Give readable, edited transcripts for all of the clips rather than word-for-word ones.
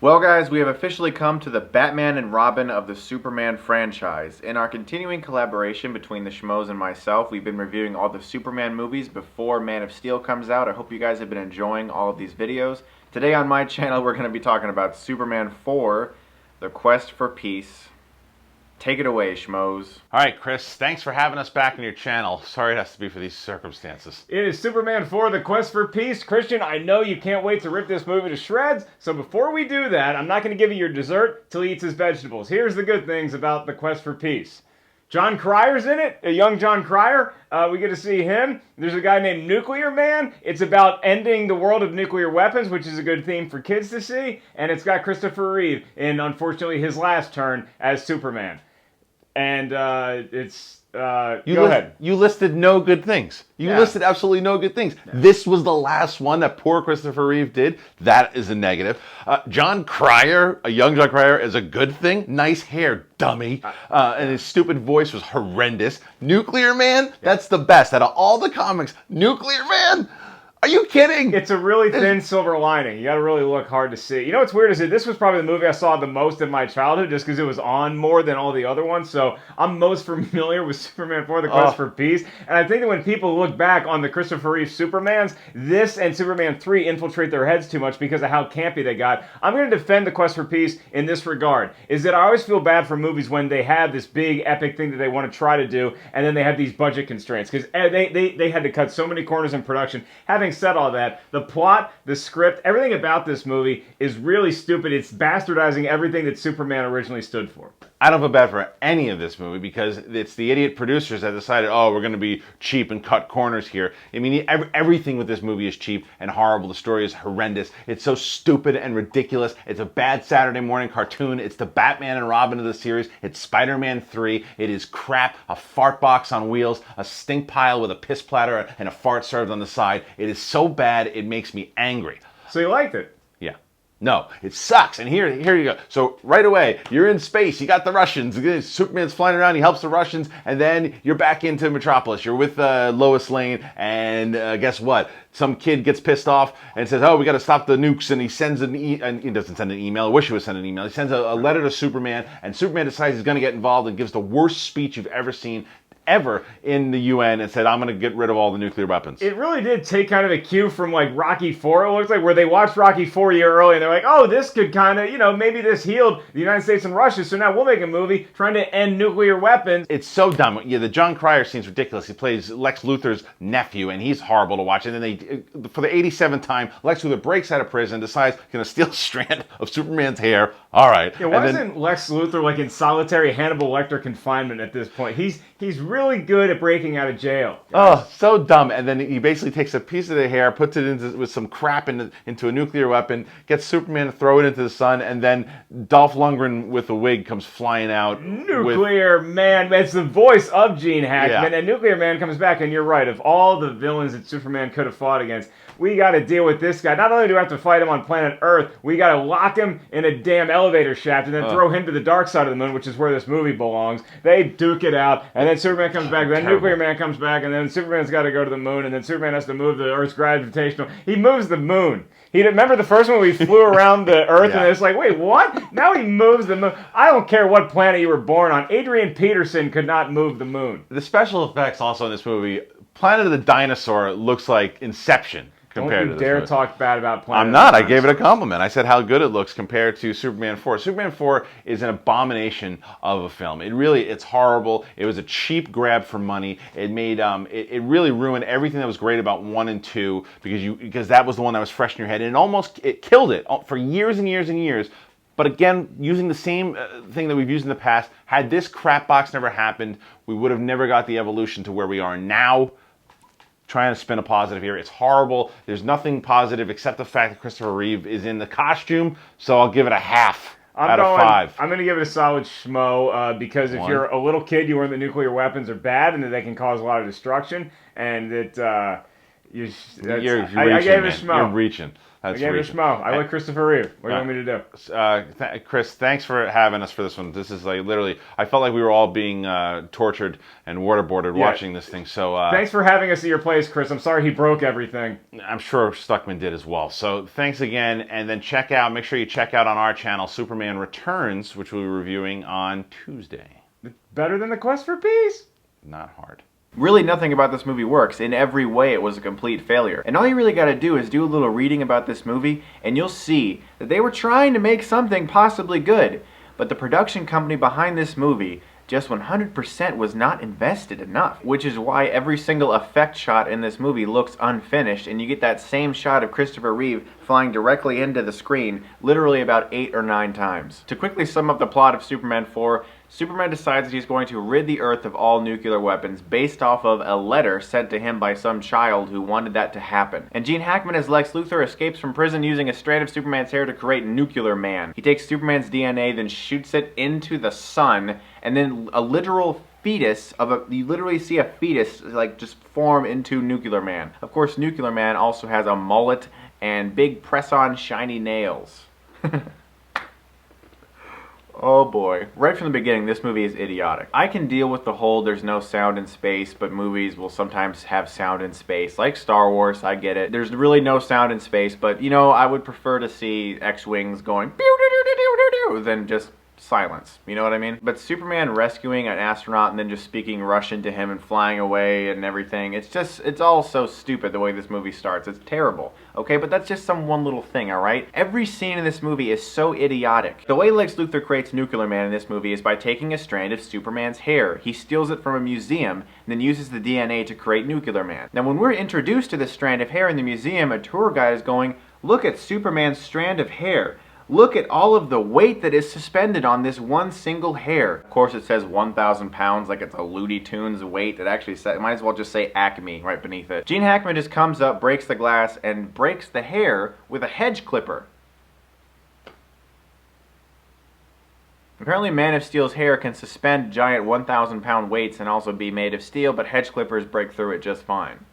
Well guys, we have officially come to the Batman and Robin of the Superman franchise. In our continuing collaboration between the Schmoes and myself, we've been reviewing all the Superman movies before Man of Steel comes out. I hope you guys have been enjoying all of these videos. Today on my channel we're going to be talking about Superman 4, The Quest for Peace. Take it away, Schmoes. All right, Chris, thanks for having us back on your channel. Sorry it has to be for these circumstances. It is Superman 4, The Quest for Peace. Christian, I know you can't wait to rip this movie to shreds, so before we do that, I'm not going to give you your dessert till he eats his vegetables. Here's the good things about The Quest for Peace. John Cryer's in it, a young John Cryer. We get to see him. There's a guy named Nuclear Man. It's about ending the world of nuclear weapons, which is a good theme for kids to see. And it's got Christopher Reeve in, unfortunately, his last turn as Superman. And go ahead. You listed no good things. You listed absolutely no good things. Yeah. This was the last one that poor Christopher Reeve did. That is a negative. John Cryer, a young John Cryer, is a good thing. Nice hair, dummy. And his stupid voice was horrendous. Nuclear Man, that's the best. Out of all the comics, Nuclear Man? Are you kidding? It's a really thin silver lining. You gotta really look hard to see. You know what's weird is that this was probably the movie I saw the most in my childhood just because it was on more than all the other ones. So I'm most familiar with Superman 4, The Quest for Peace. And I think that when people look back on the Christopher Reeve Supermans, this and Superman 3 infiltrate their heads too much because of how campy they got. I'm gonna defend The Quest for Peace in this regard, is that I always feel bad for movies when they have this big epic thing that they want to try to do and then they have these budget constraints because they had to cut so many corners in production. Having said all that, the plot, the script, everything about this movie is really stupid. It's bastardizing everything that Superman originally stood for. I don't feel bad for any of this movie because it's the idiot producers that decided, oh, we're going to be cheap and cut corners here. I mean, everything with this movie is cheap and horrible. The story is horrendous. It's so stupid and ridiculous. It's a bad Saturday morning cartoon. It's the Batman and Robin of the series. It's Spider-Man 3. It is crap, a fart box on wheels, a stink pile with a piss platter and a fart served on the side. It is so bad, it makes me angry. So you liked it? Yeah. No, it sucks. And here you go. So right away, you're in space. You got the Russians. Superman's flying around. He helps the Russians. And then you're back into Metropolis. You're with Lois Lane. And guess what? Some kid gets pissed off and says, oh, we got to stop the nukes. And he sends and he doesn't send an email. I wish he would send an email. He sends a letter to Superman. And Superman decides he's going to get involved and gives the worst speech you've ever seen ever in the UN and said, I'm going to get rid of all the nuclear weapons. It really did take kind of a cue from like Rocky 4, it looks like, where they watched Rocky 4 a year early and they're like, oh, this could kind of, maybe this healed the United States and Russia, so now we'll make a movie trying to end nuclear weapons. It's so dumb. Yeah, the John Cryer scene's ridiculous. He plays Lex Luthor's nephew and he's horrible to watch. And then for the 87th time, Lex Luthor breaks out of prison and decides he's going to steal a strand of Superman's hair. All right. Yeah, why isn't Lex Luthor like in solitary Hannibal Lecter confinement at this point? He's really good at breaking out of jail. Oh, so dumb. And then he basically takes a piece of the hair, puts it with some crap into a nuclear weapon, gets Superman to throw it into the sun, and then Dolph Lundgren with a wig comes flying out. Nuclear Man. It's the voice of Gene Hackman. Yeah. And Nuclear Man comes back, and you're right. Of all the villains that Superman could have fought against, we got to deal with this guy. Not only do we have to fight him on planet Earth, we got to lock him in a damn elevator shaft and then throw him to the dark side of the moon, which is where this movie belongs. They duke it out, and then Superman comes back, then Nuclear Man comes back, and then Superman's got to go to the moon, and then Superman has to move the Earth's gravitational. He moves the moon. Remember the first one we flew around the Earth, and it's like, wait, what? Now he moves the moon. I don't care what planet you were born on. Adrian Peterson could not move the moon. The special effects also in this movie, Planet of the Dinosaur looks like Inception. Don't you dare talk bad about Planet I'm not. I gave it a compliment. I said how good it looks compared to Superman 4. Superman 4 is an abomination of a film. It's horrible. It was a cheap grab for money. It made it really ruined everything that was great about 1 and 2 because that was the one that was fresh in your head, and it killed it for years and years and years. But again, using the same thing that we've used in the past, had this crap box never happened, we would have never got the evolution to where we are now. Trying to spin a positive here. It's horrible. There's nothing positive except the fact that Christopher Reeve is in the costume, so I'll give it a half out of 5. I'm going to give it a solid schmo because if you're a little kid, you learn that nuclear weapons are bad and that they can cause a lot of destruction, and that you're reaching, I gave it a schmo. You're reaching. I gave it a Schmo. I like Christopher Reeve. What do you want me to do? Chris, thanks for having us for this one. This is like literally, I felt like we were all being tortured and waterboarded watching this thing. So thanks for having us at your place, Chris. I'm sorry he broke everything. I'm sure Stuckmann did as well. So thanks again, and then make sure you check out on our channel Superman Returns, which we'll be reviewing on Tuesday. Better than The Quest for Peace? Not hard. Really nothing about this movie works. In every way it was a complete failure. And all you really gotta do is do a little reading about this movie and you'll see that they were trying to make something possibly good. But the production company behind this movie just 100% was not invested enough. Which is why every single effect shot in this movie looks unfinished and you get that same shot of Christopher Reeve flying directly into the screen literally about 8 or 9 times. To quickly sum up the plot of Superman 4, Superman decides that he's going to rid the Earth of all nuclear weapons based off of a letter sent to him by some child who wanted that to happen. And Gene Hackman as Lex Luthor escapes from prison using a strand of Superman's hair to create Nuclear Man. He takes Superman's DNA, then shoots it into the sun, and then a literal fetus you literally see a fetus like just form into Nuclear Man. Of course, Nuclear Man also has a mullet and big press-on shiny nails. Oh boy. Right from the beginning, this movie is idiotic. I can deal with the whole there's no sound in space, but movies will sometimes have sound in space. Like Star Wars, I get it. There's really no sound in space, but you know, I would prefer to see X-Wings going than just silence. You know what I mean? But Superman rescuing an astronaut and then just speaking Russian to him and flying away and everything, it's all so stupid the way this movie starts. It's terrible. Okay, but that's just some one little thing, alright? Every scene in this movie is so idiotic. The way Lex Luthor creates Nuclear Man in this movie is by taking a strand of Superman's hair. He steals it from a museum and then uses the DNA to create Nuclear Man. Now when we're introduced to this strand of hair in the museum, a tour guide is going, "Look at Superman's strand of hair. Look at all of the weight that is suspended on this one single hair." Of course it says 1,000 pounds like it's a Looney Tunes weight. It actually says, it might as well just say Acme right beneath it. Gene Hackman just comes up, breaks the glass, and breaks the hair with a hedge clipper. Apparently Man of Steel's hair can suspend giant 1,000 pound weights and also be made of steel, but hedge clippers break through it just fine.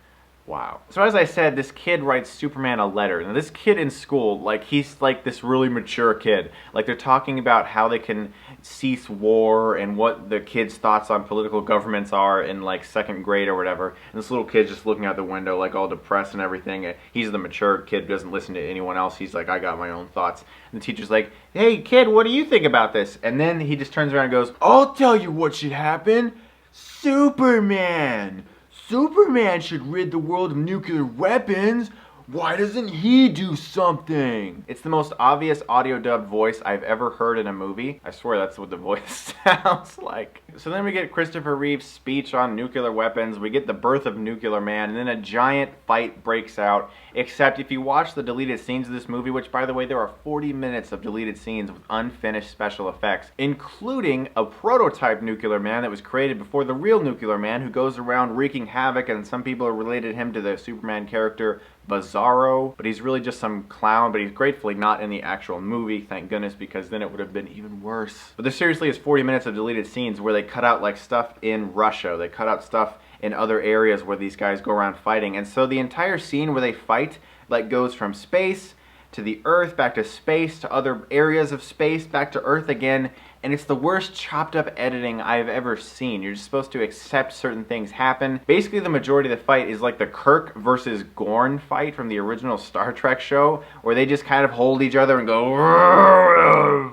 Wow. So as I said, this kid writes Superman a letter. Now this kid in school, like he's like this really mature kid. Like they're talking about how they can cease war and what the kid's thoughts on political governments are in like 2nd grade or whatever. And this little kid's just looking out the window like all depressed and everything. He's the mature kid who doesn't listen to anyone else. He's like, I got my own thoughts. And the teacher's like, "Hey kid, what do you think about this?" And then he just turns around and goes, "I'll tell you what should happen. Superman! Superman should rid the world of nuclear weapons. Why doesn't he do something?" It's the most obvious audio dubbed voice I've ever heard in a movie. I swear that's what the voice sounds like. So then we get Christopher Reeve's speech on nuclear weapons, we get the birth of Nuclear Man, and then a giant fight breaks out. Except if you watch the deleted scenes of this movie, which by the way there are 40 minutes of deleted scenes with unfinished special effects, including a prototype Nuclear Man that was created before the real Nuclear Man, who goes around wreaking havoc, and some people are related him to the Superman character Bizarro, but he's really just some clown, but he's gratefully not in the actual movie, thank goodness, because then it would have been even worse. But there seriously is 40 minutes of deleted scenes where they cut out like stuff in Russia, they cut out stuff in other areas where these guys go around fighting, and so the entire scene where they fight like goes from space to the Earth, back to space, to other areas of space, back to Earth again, and it's the worst chopped up editing I've ever seen. You're just supposed to accept certain things happen. Basically the majority of the fight is like the Kirk versus Gorn fight from the original Star Trek show, where they just kind of hold each other and go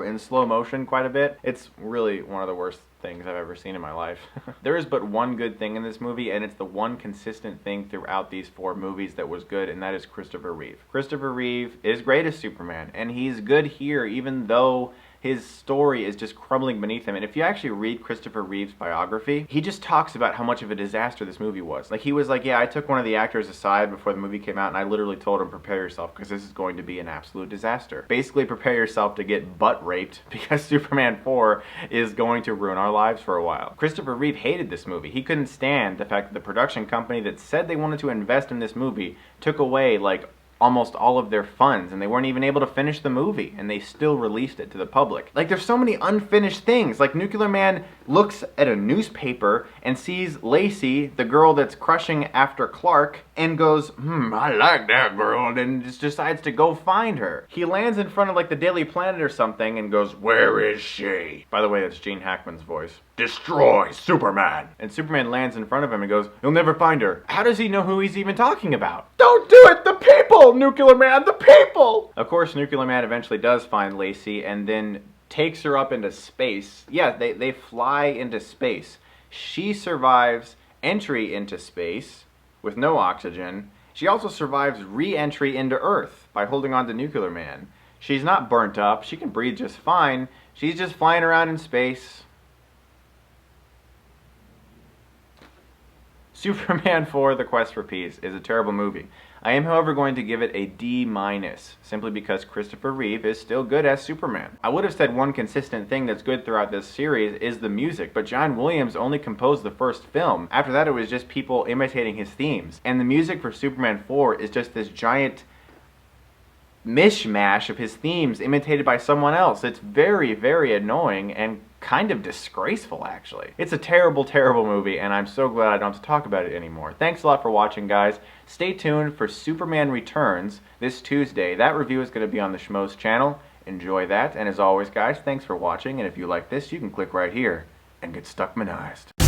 in slow motion quite a bit. It's really one of the worst things I've ever seen in my life. There is but one good thing in this movie, and it's the one consistent thing throughout these 4 movies that was good, and that is Christopher Reeve. Christopher Reeve is great as Superman, and he's good here even though his story is just crumbling beneath him. And if you actually read Christopher Reeve's biography, he just talks about how much of a disaster this movie was. Like he was like, yeah, I took one of the actors aside before the movie came out and I literally told him, prepare yourself because this is going to be an absolute disaster. Basically prepare yourself to get butt raped because Superman 4 is going to ruin our lives for a while. Christopher Reeve hated this movie. He couldn't stand the fact that the production company that said they wanted to invest in this movie took away like almost all of their funds, and they weren't even able to finish the movie, and they still released it to the public. Like, there's so many unfinished things. Like, Nuclear Man looks at a newspaper and sees Lacey, the girl that's crushing after Clark, and goes, I like that girl, and then just decides to go find her. He lands in front of like the Daily Planet or something and goes, where is she? By the way, that's Gene Hackman's voice. Destroy Superman. And Superman lands in front of him and goes, you'll never find her. How does he know who he's even talking about? Don't do it! The people! Nuclear Man, the people! Of course, Nuclear Man eventually does find Lacey and then takes her up into space. Yeah, they fly into space. She survives entry into space with no oxygen. She also survives re-entry into Earth by holding on to Nuclear Man. She's not burnt up. She can breathe just fine. She's just flying around in space. Superman 4: The Quest for Peace is a terrible movie. I am, however, going to give it a D-, simply because Christopher Reeve is still good as Superman. I would have said one consistent thing that's good throughout this series is the music, but John Williams only composed the first film. After that, it was just people imitating his themes. And the music for Superman 4 is just this giant mishmash of his themes imitated by someone else. It's very, very annoying and kind of disgraceful, actually. It's a terrible, terrible movie, and I'm so glad I don't have to talk about it anymore. Thanks a lot for watching, guys. Stay tuned for Superman Returns this Tuesday. That review is going to be on the Schmoes channel. Enjoy that, and as always, guys, thanks for watching, and if you like this, you can click right here and get Stuckmanized.